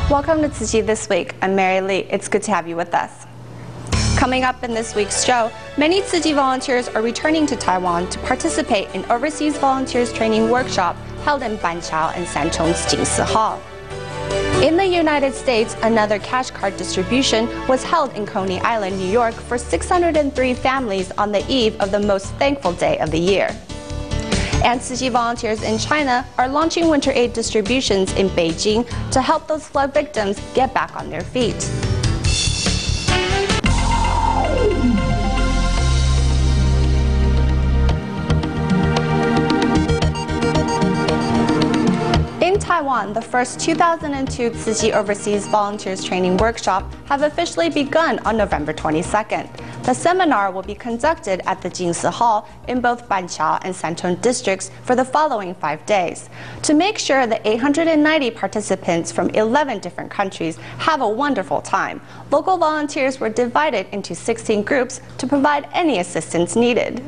Welcome to Tzu Chi This Week. I'm Mary Lee. It's good to have you with us. Coming up in this week's show, many Tzu Chi volunteers are returning to Taiwan to participate in Overseas Volunteers Training Workshop held in Banqiao and Sanchong's Jingsi Hall. In the United States, another cash card distribution was held in Coney Island, New York for 603 families on the eve of the most thankful day of the year. And Tzu Chi volunteers in China are launching winter aid distributions in Beijing to help those flood victims get back on their feet. In Taiwan, the first 2002 Tzu Chi Overseas Volunteers Training Workshop have officially begun on November 22nd. The seminar will be conducted at the Jingsi Hall in both Banqiao and Sanchong districts for the following 5 days. To make sure the 890 participants from 11 different countries have a wonderful time, local volunteers were divided into 16 groups to provide any assistance needed.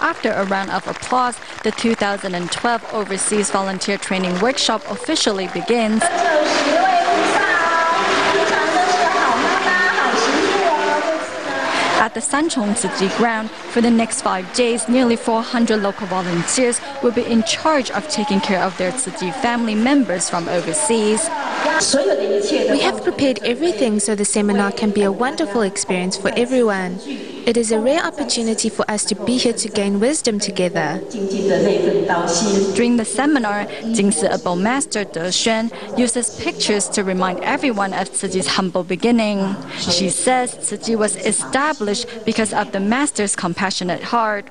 After a round of applause, the 2012 Overseas Volunteer Training Workshop officially begins. At the Sanchong Tzu Chi ground, for the next 5 days, nearly 400 local volunteers will be in charge of taking care of their Tzu Chi family members from overseas. We have prepared everything so the seminar can be a wonderful experience for everyone. It is a rare opportunity for us to be here to gain wisdom together. During the seminar, Jingsi Abo Master De Xuan uses pictures to remind everyone of Tzu Chi's humble beginning. She says Tzu Chi was established because of the Master's compassionate heart.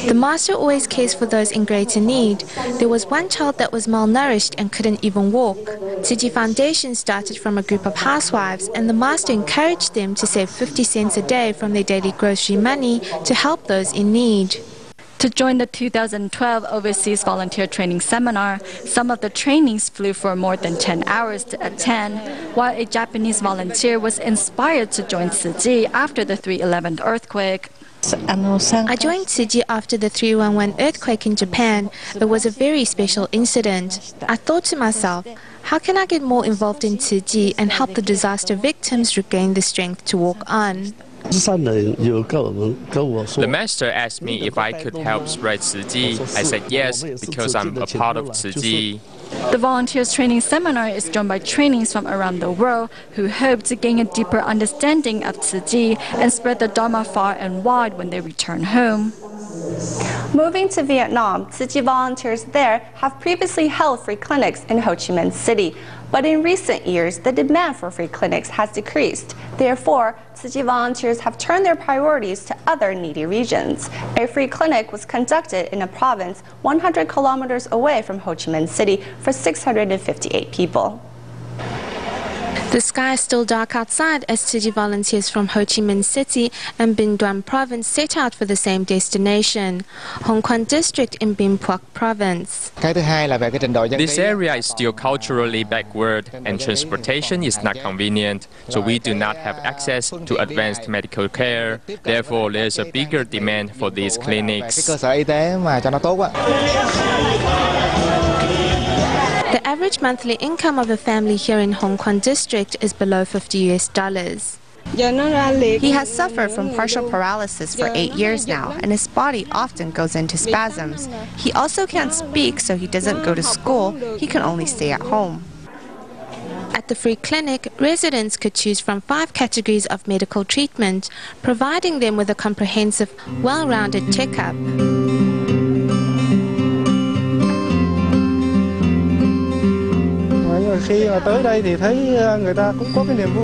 The Master always cares for those in greater need. There was one child that was malnourished and couldn't even walk. Tzu Chi Foundation started from a group of housewives, and the Master encouraged them to save 50 cents a day from their daily grocery money to help those in need. To join the 2012 Overseas Volunteer Training Seminar, some of the trainees flew for more than 10 hours to attend, while a Japanese volunteer was inspired to join Tzu Chi after the 3/11 earthquake. I joined Tzu Chi after the 3/11 earthquake in Japan. It was a very special incident. I thought to myself, how can I get more involved in Tzu Chi and help the disaster victims regain the strength to walk on? The master asked me if I could help spread Tzu Chi. I said yes, because I'm a part of Tzu Chi. The Volunteers Training Seminar is joined by trainees from around the world who hope to gain a deeper understanding of Tzu Chi and spread the Dharma far and wide when they return home. Moving to Vietnam, Tzu Chi volunteers there have previously held free clinics in Ho Chi Minh City, but in recent years, the demand for free clinics has decreased. Therefore, Tzu Chi volunteers have turned their priorities to other needy regions. A free clinic was conducted in a province 100 kilometers away from Ho Chi Minh City for 658 people. The sky is still dark outside as Tzu Chi volunteers from Ho Chi Minh City and Binh Duan Province set out for the same destination, Hong Kong District in Binh Phuoc Province. This area is still culturally backward and transportation is not convenient, so we do not have access to advanced medical care. Therefore, there's a bigger demand for these clinics. The average monthly income of a family here in Hong Kong District is below $50. He has suffered from partial paralysis for 8 years now, and his body often goes into spasms. He also can't speak, so he doesn't go to school. He can only stay at home. At the free clinic, residents could choose from 5 categories of medical treatment, providing them with a comprehensive, well-rounded checkup.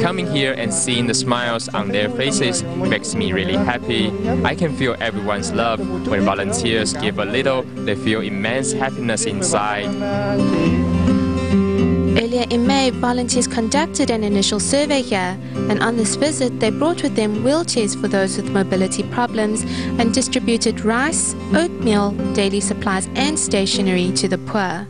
Coming here and seeing the smiles on their faces makes me really happy. I can feel everyone's love. When volunteers give a little, they feel immense happiness inside. Earlier in May, volunteers conducted an initial survey here, and on this visit they brought with them wheelchairs for those with mobility problems and distributed rice, oatmeal, daily supplies and stationery to the poor.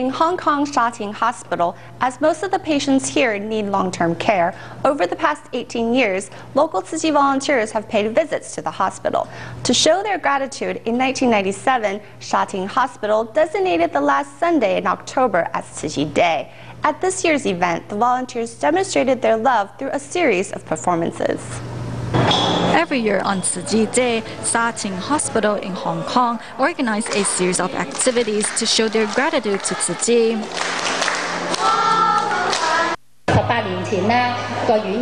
In Hong Kong's Sha Tin Hospital, as most of the patients here need long-term care, over the past 18 years, local Tzu Chi volunteers have paid visits to the hospital. To show their gratitude, in 1997, Sha Tin Hospital designated the last Sunday in October as Tzu Chi Day. At this year's event, the volunteers demonstrated their love through a series of performances. Every year on Tzu Chi Day, Sha Tin Hospital in Hong Kong organized a series of activities to show their gratitude to Tzu Chi.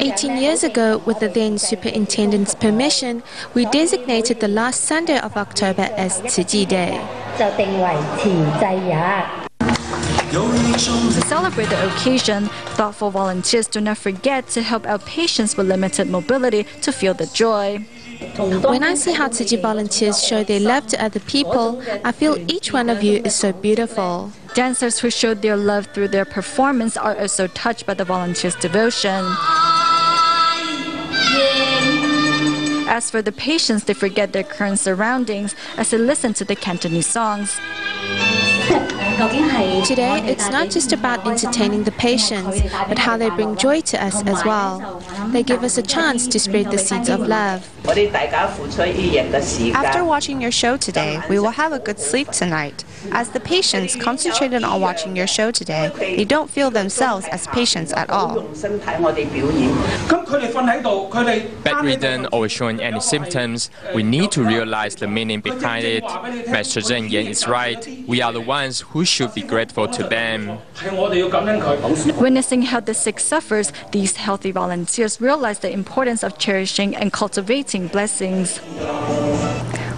18 years ago, with the then superintendent's permission, we designated the last Sunday of October as Tzu Chi Day. To celebrate the occasion, thoughtful volunteers do not forget to help out patients with limited mobility to feel the joy. When I see how Tzu Chi volunteers show their love to other people, I feel each one of you is so beautiful. Dancers who showed their love through their performance are also touched by the volunteers' devotion. As for the patients, they forget their current surroundings as they listen to the Cantonese songs. Today, it's not just about entertaining the patients, but how they bring joy to us as well. They give us a chance to spread the seeds of love. After watching your show today, we will have a good sleep tonight. As the patients concentrated on watching your show today, they don't feel themselves as patients at all. Bedridden or showing any symptoms, we need to realize the meaning behind it. Master Zheng Yan is right. We are the ones who should be grateful to them. Witnessing how the sick suffers, these healthy volunteers realize the importance of cherishing and cultivating blessings.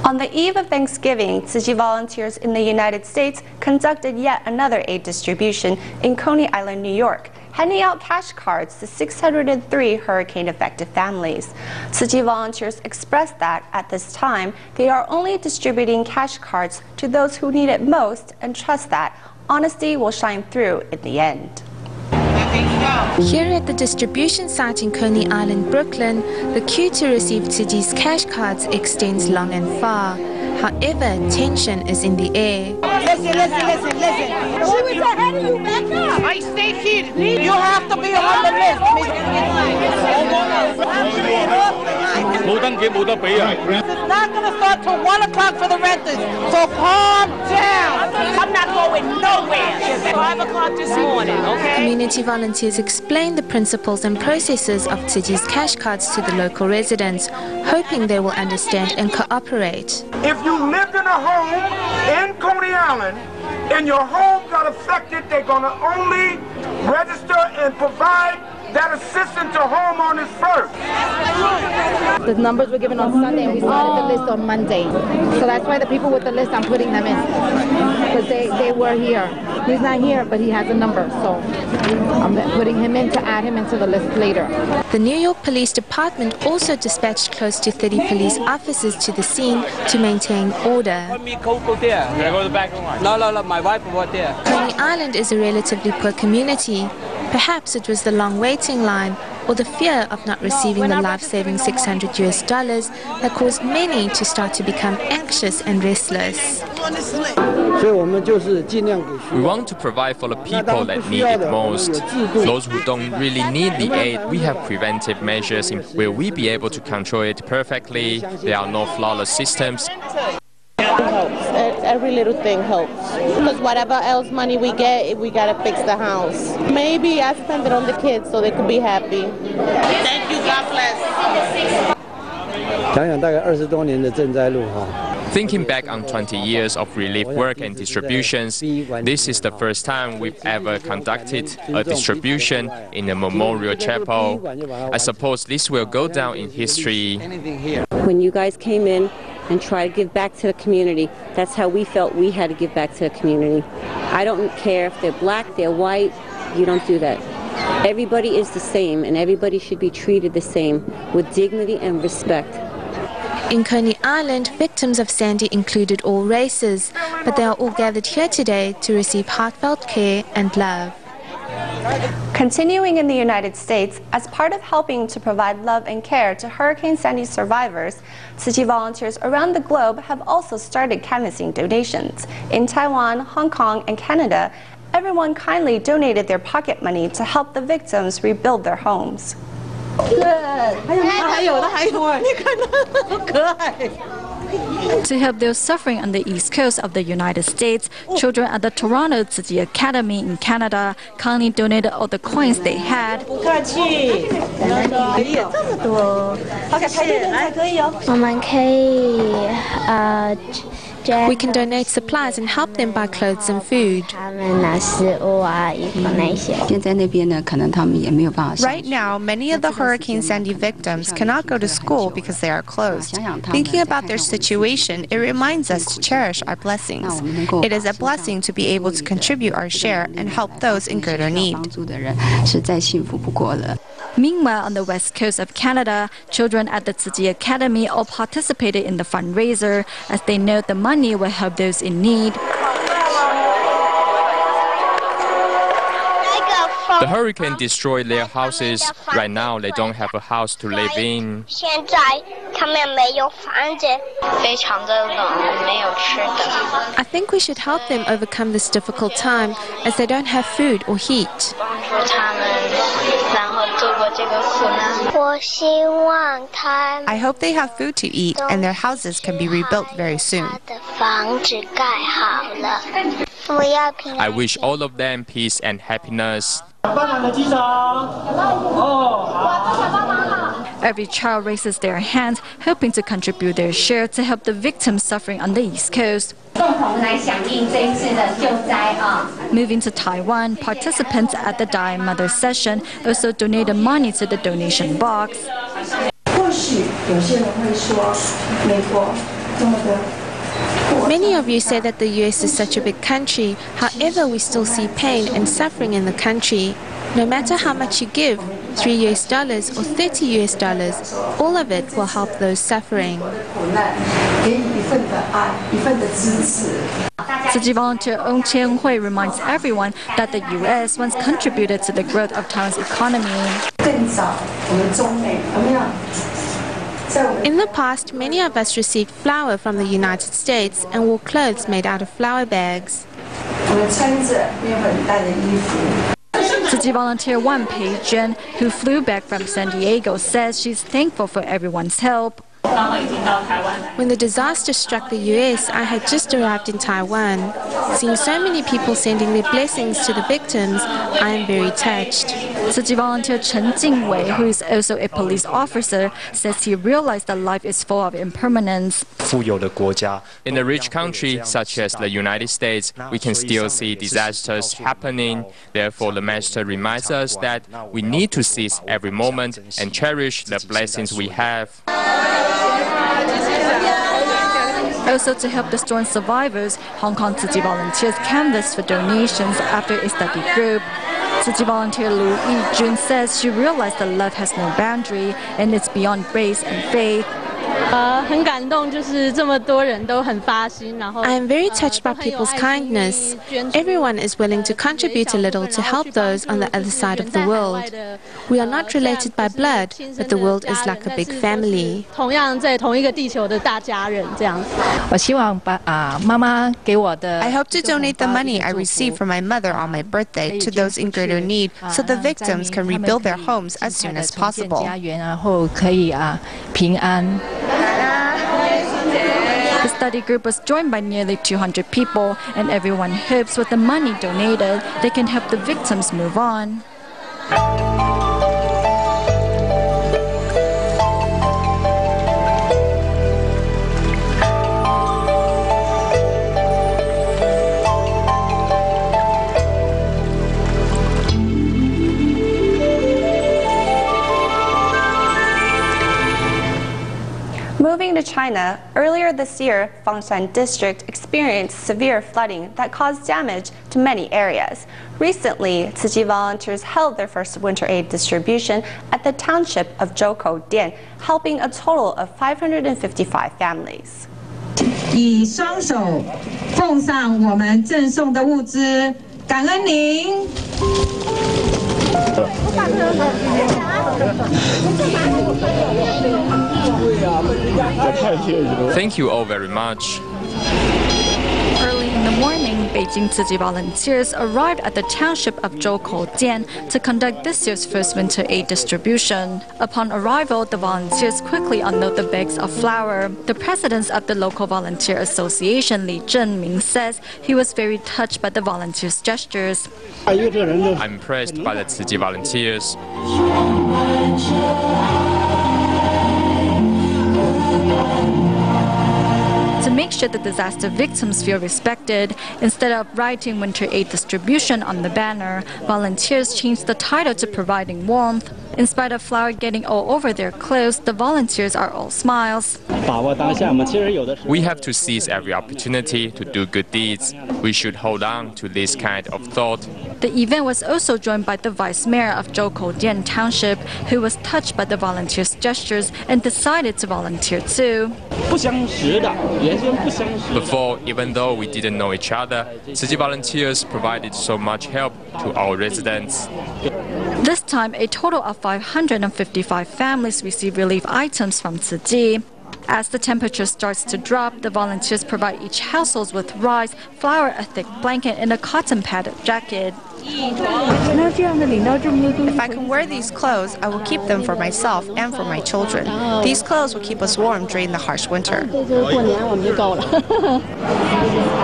On the eve of Thanksgiving, Tzu Chi volunteers in the United States conducted yet another aid distribution in Coney Island, New York, handing out cash cards to 603 hurricane-affected families. Tzu Chi volunteers expressed that, at this time, they are only distributing cash cards to those who need it most and trust that honesty will shine through in the end. Here at the distribution site in Coney Island, Brooklyn, the queue to receive Tzu Chi's cash cards extends long and far. However, tension is in the air. Listen. She was ahead of you, back up. I stayed here. You have to be on the list. It's not going to start till 1 o'clock for the renters, so calm down. I'm not going nowhere. It's 5 o'clock this morning, okay? Community volunteers explain the principles and processes of Tzu Chi's cash cards to the local residents, hoping they will understand and cooperate. If you lived in a home in Coney Island and your home got affected, they're going to only register and provide that assistance to homeowners first. The numbers were given on Sunday and we started the list on Monday. So that's why the people with the list, I'm putting them in. Because they were here. He's not here, but he has a number. So I'm putting him in to add him into the list later. The New York Police Department also dispatched close to 30 police officers to the scene to maintain order. Let me go there. Can I go to the back line? No, my wife was there. Coney Island is a relatively poor community. Perhaps it was the long waiting line or the fear of not receiving the life-saving $600 that caused many to start to become anxious and restless. We want to provide for the people that need it most. Those who don't really need the aid, we have preventive measures. Will we be able to control it perfectly? There are no flawless systems. Helps. Every little thing helps. Because whatever else money we get, we gotta fix the house. Maybe I spend it on the kids so they could be happy. Thank you, God bless. Thinking back on 20 years of relief work and distributions, this is the first time we've ever conducted a distribution in a memorial chapel. I suppose this will go down in history. When you guys came in and try to give back to the community, that's how we felt we had to give back to the community. I don't care if they're black, they're white, you don't do that. Everybody is the same and everybody should be treated the same with dignity and respect. In Coney Island, victims of Sandy included all races, but they are all gathered here today to receive heartfelt care and love. Continuing in the United States, as part of helping to provide love and care to Hurricane Sandy survivors, Tzu Chi volunteers around the globe have also started canvassing donations. In Taiwan, Hong Kong, and Canada, everyone kindly donated their pocket money to help the victims rebuild their homes. To help those suffering on the east coast of the United States, children at the Toronto Tzu Chi Academy in Canada kindly donated all the coins they had. We can donate supplies and help them buy clothes and food. Right now, many of the Hurricane Sandy victims cannot go to school because they are closed. Thinking about their situation, it reminds us to cherish our blessings. It is a blessing to be able to contribute our share and help those in greater need. Meanwhile, on the west coast of Canada, children at the Tzu Chi Academy all participated in the fundraiser as they know the money will help those in need. The hurricane destroyed their houses. Right now, they don't have a house to live in. I think we should help them overcome this difficult time as they don't have food or heat. I hope they have food to eat and their houses can be rebuilt very soon. I wish all of them peace and happiness. Every child raises their hands, hoping to contribute their share to help the victims suffering on the East Coast. Moving to Taiwan, participants at the Dying Mother session also donated money to the donation box. Many of you say that the US is such a big country, however we still see pain and suffering in the country. No matter how much you give, $3 US or $30 US, all of it will help those suffering. Tzu Chi volunteer Ong Chien Hui reminds everyone that the US once contributed to the growth of Taiwan's economy. In the past, many of us received flour from the United States and wore clothes made out of flour bags. Tzu Chi volunteer Wan Pei Zhen, who flew back from San Diego, says she's thankful for everyone's help. When the disaster struck the US, I had just arrived in Taiwan. Seeing so many people sending their blessings to the victims, I am very touched. Tzu Chi volunteer Chen Jingwei, who is also a police officer, says he realized that life is full of impermanence. In a rich country such as the United States, we can still see disasters happening. Therefore, the Master reminds us that we need to seize every moment and cherish the blessings we have. Also, to help the storm survivors, Hong Kong Tzu Chi volunteers canvassed for donations after a study group. Tzu Chi volunteer Lu Yijun says she realized that love has no boundary and it's beyond race and faith. I am very touched by people's kindness. Everyone is willing to contribute a little to help those on the other side of the world. We are not related by blood, but the world is like a big family. I hope to donate the money I received from my mother on my birthday to those in greater need so the victims can rebuild their homes as soon as possible. The study group was joined by nearly 200 people, and everyone hopes with the money donated, they can help the victims move on. Moving to China, earlier this year, Fangshan District experienced severe flooding that caused damage to many areas. Recently, Tzu Chi volunteers held their first winter aid distribution at the township of Zhoukou Dian, helping a total of 555 families. 以双手奉上我们赠送的物资，感恩您。 Thank you all very much. Early In the morning, Beijing Tzu Chi volunteers arrived at the township of Zhoukou to conduct this year's first winter aid distribution. Upon arrival, the volunteers quickly unload the bags of flour. The president of the local volunteer association, Li Zhenming, says he was very touched by the volunteers' gestures. I'm impressed by the Tzu Chi volunteers. To make sure the disaster victims feel respected, instead of writing winter aid distribution on the banner, volunteers changed the title to providing warmth. In spite of flour getting all over their clothes, the volunteers are all smiles. We have to seize every opportunity to do good deeds. We should hold on to this kind of thought. The event was also joined by the vice mayor of Zhoukou Township, who was touched by the volunteers' gestures and decided to volunteer too. Before, even though we didn't know each other, Tzu Chi volunteers provided so much help to our residents. This time, a total of 555 families received relief items from Tzu Chi. As the temperature starts to drop, the volunteers provide each household with rice, flour, a thick blanket, and a cotton padded jacket. If I can wear these clothes, I will keep them for myself and for my children. These clothes will keep us warm during the harsh winter.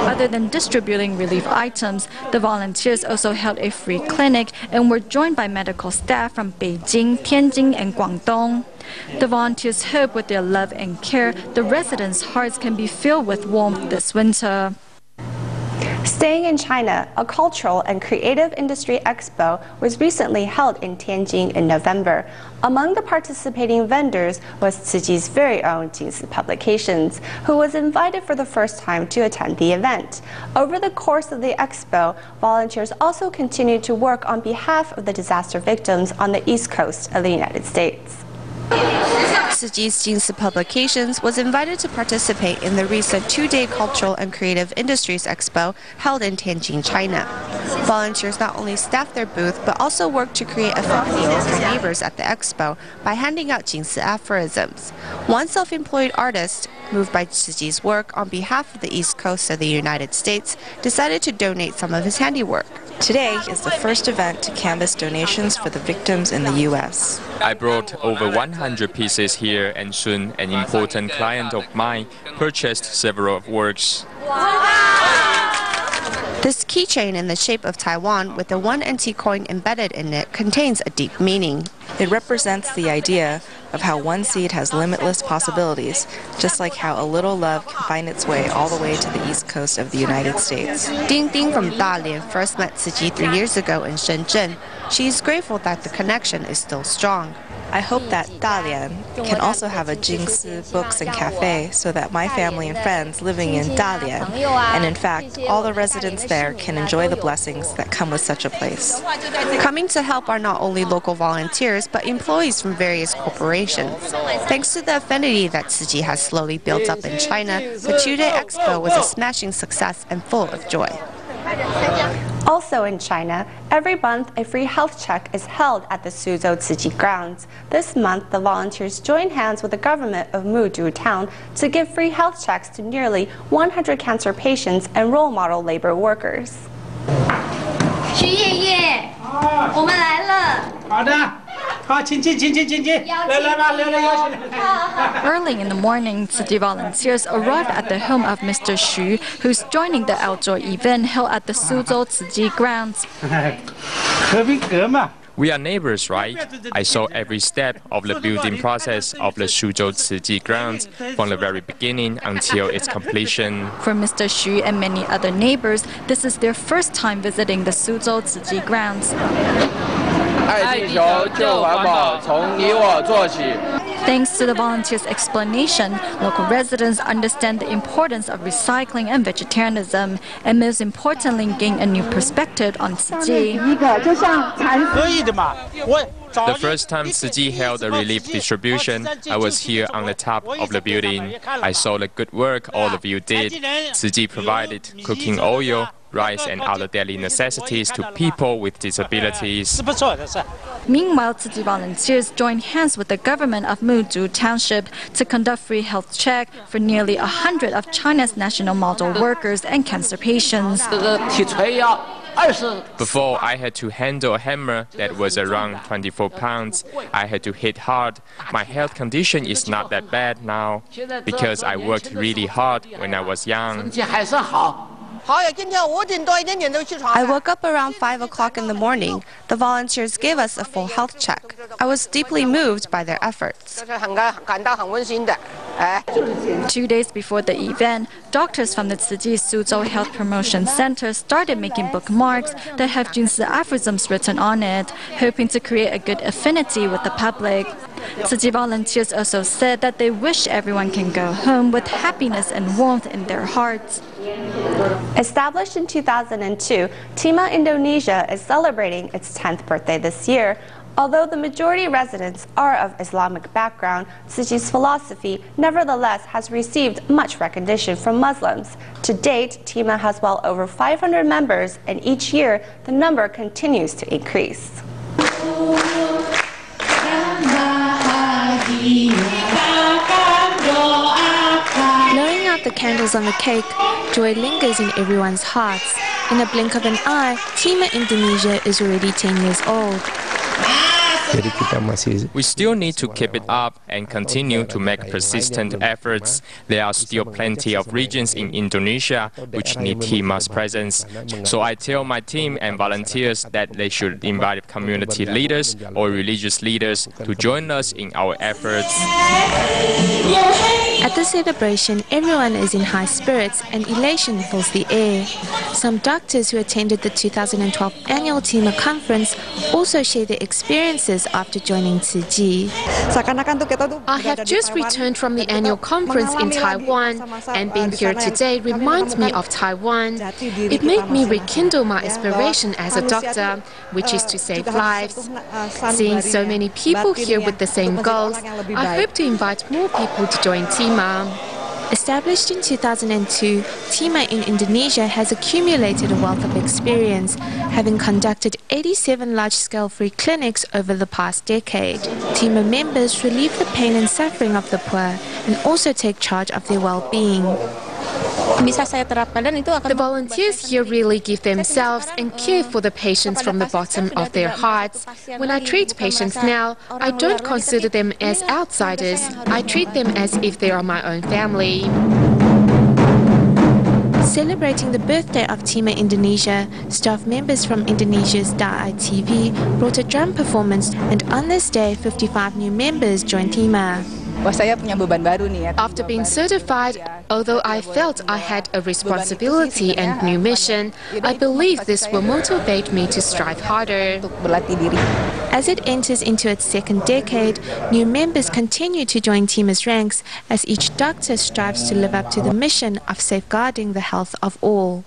Other than distributing relief items, the volunteers also held a free clinic and were joined by medical staff from Beijing, Tianjin, and Guangdong. The volunteers hope with their love and care, the residents' hearts can be filled with warmth this winter. Staying in China, a cultural and creative industry expo was recently held in Tianjin in November. Among the participating vendors was Tzu Chi's very own Jingsi Publications, who was invited for the first time to attend the event. Over the course of the expo, volunteers also continued to work on behalf of the disaster victims on the East Coast of the United States. Tzu Chi's Jingsi Publications was invited to participate in the recent 2-day Cultural and Creative Industries Expo held in Tianjin, China. Volunteers not only staffed their booth, but also worked to create a fun meal for neighbors at the expo by handing out Jingsi aphorisms. One self-employed artist, moved by Tzu Chi's work on behalf of the East Coast of the United States, decided to donate some of his handiwork. Today is the first event to canvass donations for the victims in the U.S. I brought over 100 pieces here, and soon an important client of mine purchased several works. This keychain in the shape of Taiwan with a 1 NT coin embedded in it contains a deep meaning. It represents the idea of how one seed has limitless possibilities, just like how a little love can find its way all the way to the east coast of the United States. Ding Ding from Dalian first met Tzu Chi 3 years ago in Shenzhen. She is grateful that the connection is still strong. I hope that Dalian can also have a Jingsi books and cafe so that my family and friends living in Dalian, and in fact, all the residents there can enjoy the blessings that come with such a place. Coming to help are not only local volunteers, but employees from various corporations. Thanks to the affinity that Tzu Chi has slowly built up in China, the 2-day expo was a smashing success and full of joy. Also in China, every month a free health check is held at the Suzhou Tzu Chi grounds. This month, the volunteers joined hands with the government of Muzhou town to give free health checks to nearly 100 cancer patients and role model labor workers. 徐爷爷，我们来了。好的。 Early in the morning, Tzu Chi volunteers arrived at the home of Mr. Xu, who's joining the outdoor event held at the Suzhou Tzu Chi grounds. We are neighbors, right? I saw every step of the building process of the Suzhou Tzu Chi grounds from the very beginning until its completion. For Mr. Xu and many other neighbors, this is their first time visiting the Suzhou Tzu Chi grounds. Thanks to the volunteers' explanation, local residents understand the importance of recycling and vegetarianism, and most importantly, gain a new perspective on Tzu Chi. The first time Tzu Chi held a relief distribution, I was here on the top of the building. I saw the good work all of you did. Tzu Chi provided cooking oil, rice and other daily necessities to people with disabilities. Meanwhile, Tzu Chi volunteers joined hands with the government of Muzhu Township to conduct free health check for nearly 100 of China's national model workers and cancer patients. Before, I had to handle a hammer that was around 24 pounds. I had to hit hard. My health condition is not that bad now because I worked really hard when I was young. I woke up around 5 o'clock in the morning. The volunteers gave us a full health check. I was deeply moved by their efforts. 2 days before the event, doctors from the Tzu Chi Suzhou Health Promotion Center started making bookmarks that have Junzi aphorisms written on it, hoping to create a good affinity with the public. Tzu Chi volunteers also said that they wish everyone can go home with happiness and warmth in their hearts. Established in 2002, Timah Indonesia is celebrating its 10th birthday this year. Although the majority residents are of Islamic background, Tzu Chi's philosophy nevertheless has received much recognition from Muslims. To date, Timah has well over 500 members, and each year the number continues to increase. Blowing out the candles on the cake, joy lingers in everyone's hearts. In a blink of an eye, Timah Indonesia is already 10 years old. We still need to keep it up and continue to make persistent efforts. There are still plenty of regions in Indonesia which need Timah's presence. So I tell my team and volunteers that they should invite community leaders or religious leaders to join us in our efforts. At the celebration, everyone is in high spirits and elation fills the air. Some doctors who attended the 2012 annual Timah conference also share their experiences after joining Tzu Chi. I have just returned from the annual conference in Taiwan, and being here today reminds me of Taiwan. It made me rekindle my aspiration as a doctor, which is to save lives. Seeing so many people here with the same goals, I hope to invite more people to join Timah. Established in 2002, Timah in Indonesia has accumulated a wealth of experience, having conducted 87 large-scale free clinics over the past decade. Timah members relieve the pain and suffering of the poor and also take charge of their well-being. The volunteers here really give themselves and care for the patients from the bottom of their hearts. When I treat patients now, I don't consider them as outsiders. I treat them as if they are my own family. Celebrating the birthday of Timah Indonesia, staff members from Indonesia's Da'i TV brought a drum performance, and on this day, 55 new members joined Timah. After being certified, although I felt I had a responsibility and new mission, I believe this will motivate me to strive harder. As it enters into its second decade, new members continue to join Timah's ranks as each doctor strives to live up to the mission of safeguarding the health of all.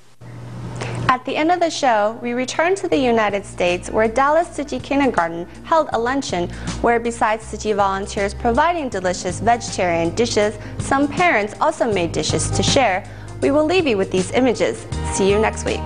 At the end of the show, we returned to the United States, where Dallas Tzu Chi Kindergarten held a luncheon where, besides Tzu Chi volunteers providing delicious vegetarian dishes, some parents also made dishes to share. We will leave you with these images. See you next week.